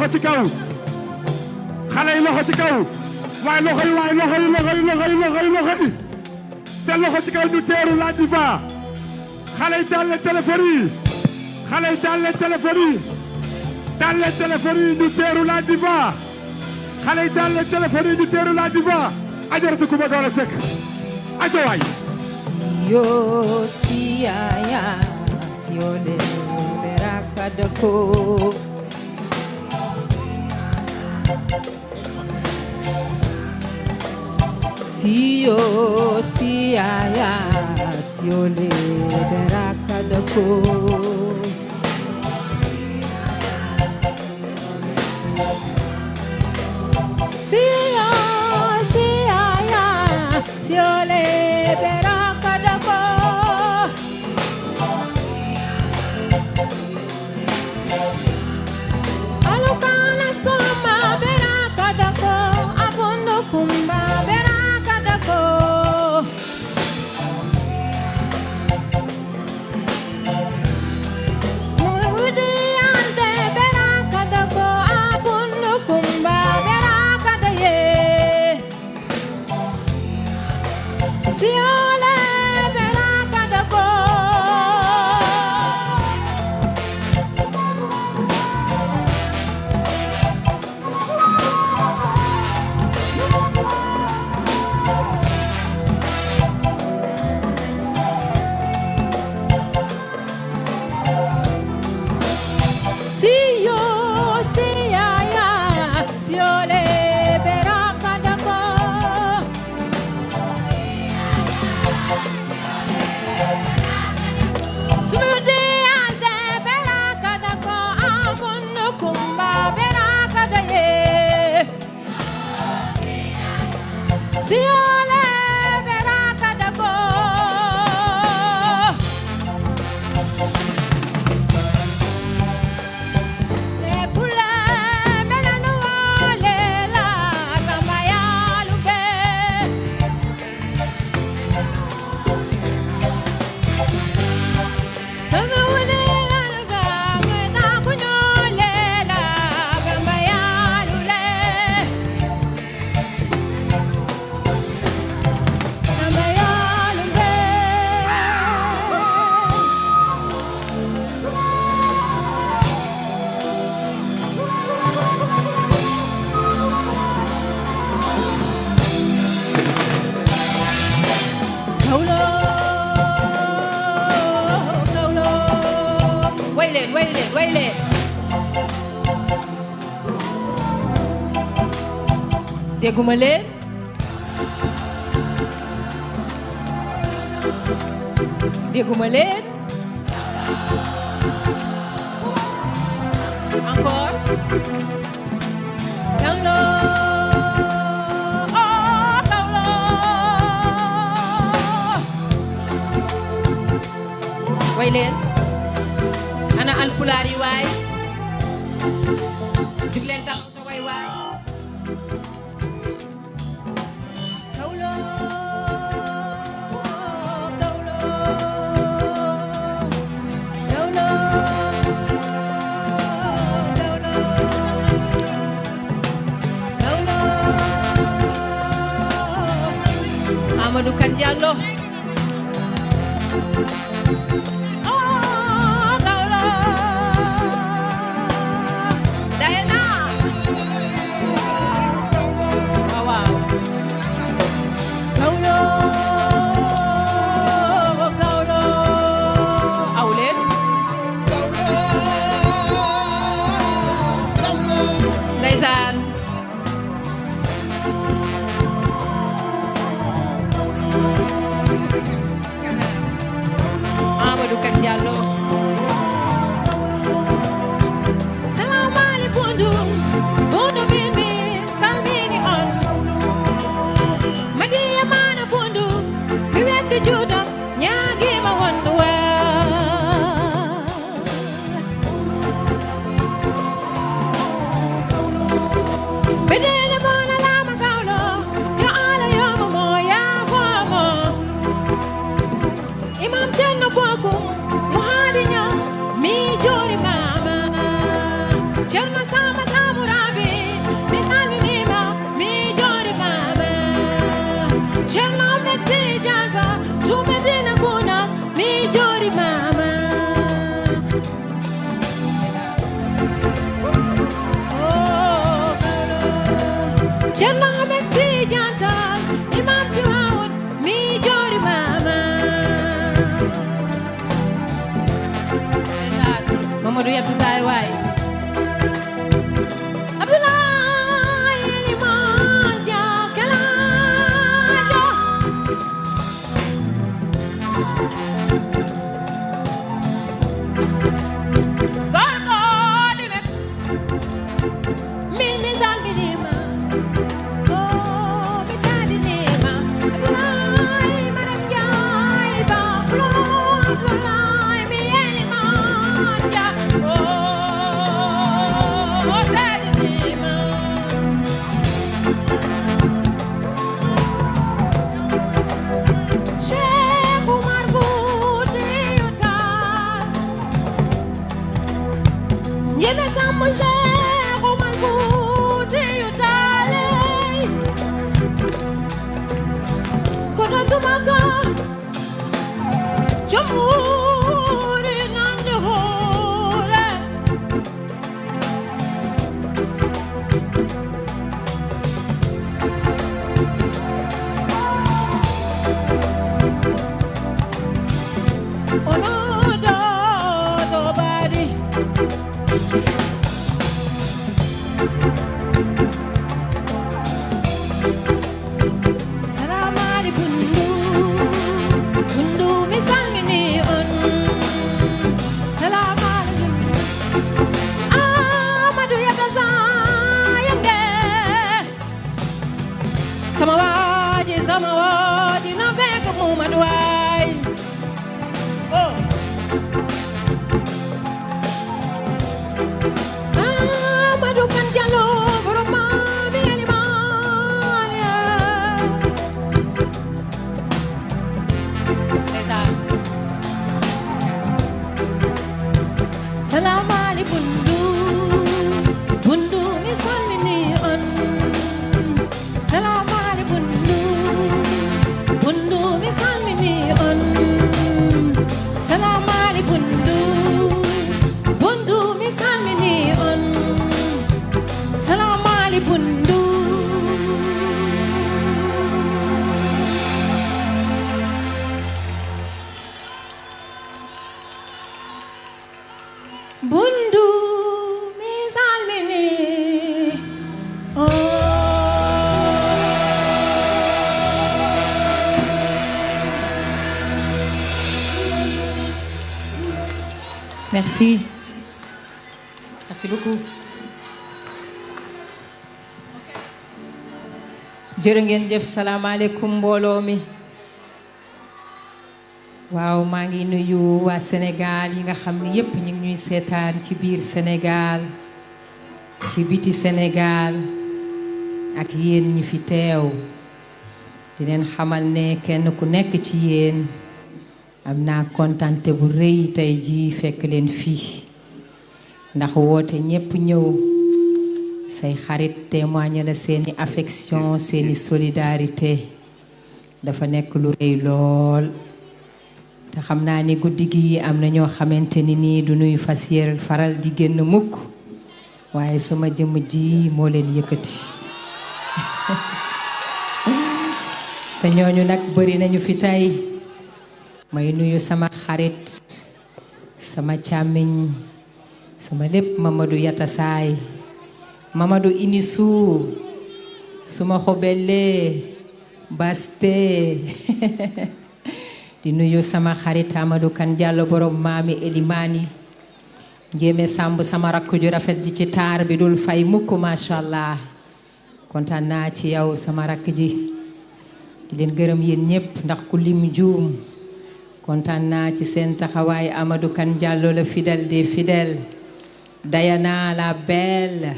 loxo ci kaw xale yi loxo ci kaw waaye loxo yi seen loxo ci kaw ñu teeru la diva xale yi daal leen téléphone yi ñu teeru la diva xale yi daal leen téléphone yi ñu teeru la diva ajaratu Coumba Gawlo Seck ajo waay siyo siyaya siyole berakadako siyo siyaya siyole berakadako siyo siyaya siyole berakadako alukana soma berakadako abondo kumba berakadako mudi ande berakadako abondo kumba berakadaye siole berakadako siyo siyaya siole berakadako sumudi ande berakadako abondo kumba berakadaye siole berakadako nekula menanu wale la samaya lumbe tanga wale la ga mena kunyole la samaya lule samaya lumbe Gawlo way leen dégguma leen encore Gawlo oh Gawlo way leen ana alpulaar yi waay jug leen taxaw te way waay Gawlo Amadou Kane Diallo oh Gawlo Diana waaw Gawlo aw leen ndeysaan Amadou Kane Diallo salamali bundu bimbi salmini on madiya mana bundu mi weddi juutam ñaagima wondu wa bedene bona lama Gawlo yo ala yomo mo ya fomo imam Cerno Bokum mu haadi ñam mi joori mama Cerno sama samu joori mama oh Cerno Ahmed Tidiane Tall imam Tiwaawan mi joori mama Mamadou Yatou Saay waay Merci. Merci beaucoup. jërë ngeen jëf salaamaaleykum mbooloo mi waaw maa ngi nuyu waa Sénégal yi nga xam ne yépp ñu ngi ñuy seetaan ci biir Sénégal ci biti Sénégal ak yéen ñi fi teew di leen xamal ne kenn ku nekk ci yéen am naa kontante bu rëy tey jii fekk leen fii ndax woote ñépp ñëw say xarit témoigner la seeni affection seeni solidarité dafa nekk lu rëy lool te xam naa ni guddi gi am na ñoo xamante ni nii du nuy fas yéer faral di génn mukk waaye sama jëmm ji moo leen yëkkati te ñooñu nag bari nañu fi tey may nuyu sama xarit sama càmmiñ sama lépp Mamadou Yatou Saay Mamadou Inisu suma xobelle baste di nuyu sama xarit Amadou Kan Diallo borom maami Elimani njéeme sàmb sama rakk ju rafet ji ci taar bi dul fay mukk mashallah kontaan naa ci yow sama rakk ji di leen gërëm yéen ñépp ndax ku lim juum kontaan naa ci seen taxawaay Amadou Kan Diallo le fidèle des fidèles Diana la belle